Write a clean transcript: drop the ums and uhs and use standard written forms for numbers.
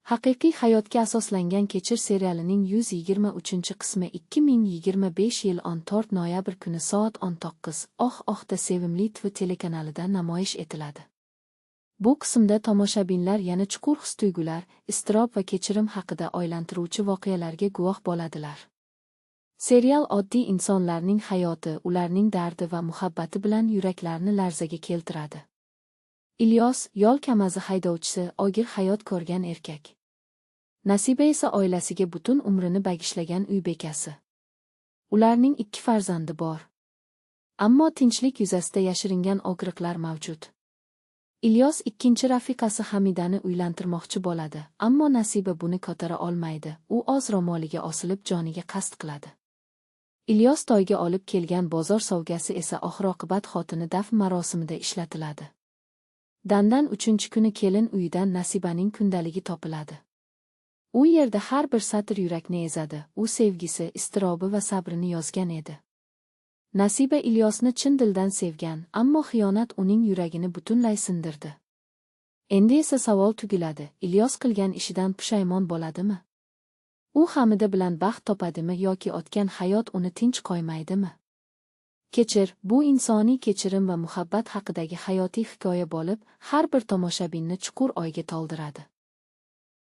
Haqiqiy hayotga asoslangan Kechir serialining 123-qismi 2025 yil 14 noyabr kuni soat 19 da Sevimli TV telekanalida namoyish etiladi. Bu qismda tomoshabinlar yana chuqur his-tuyg'ular, iztirob va kechirim haqida o'ylantiruvchi voqealarga guvoh bo'ladilar. Serial oddiy insonlarning hayoti, ularning dardi va muhabbati bilan yuraklarni larzaga keltiradi. Ilyos, yo'l Kamazi haydovchisi, og'ir hayot ko'rgan erkak. Nasiba esa oilasiga butun umrini bag'ishlagan uy bekasi. Ularning 2 farzandi bor. Ammo tinchlik yuzasida yashiringan og'riqlar mavjud. Ilyos ikkinchi rafiqasi Hamidani uylantirmoqchi bo'ladi, ammo Nasiba buni ko'tara olmaydi. U o'z ro'moliga osilib joniga qasd qiladi. Ilyos to'yga olib kelgan bozor sovg'asi esa oxir-oqibat xotini dafn marosimida ishlatiladi. Dandan 3-kuni kelin uyidan Nasibaning kundaligi topiladi. U yerda har bir satr yurakni ezadi. U sevgisi, iztirobi va sabrini yozgan edi. Nasiba Ilyosni chin dildan sevgan, ammo xiyonat uning yuragini butunlay sindirdi. Endi esa savol tugiladi: Ilyos qilgan ishidan pushaymon bo'ladimi? U Hamida bilan baxt topadimi yoki o'tgan hayot uni tinch qo'ymaydimi? Kechir, bu insoniy kechirim va muhabbat haqidagi hayotiy hikoya bo'lib, har bir tomoshabinni chuqur o'yga toldiradi.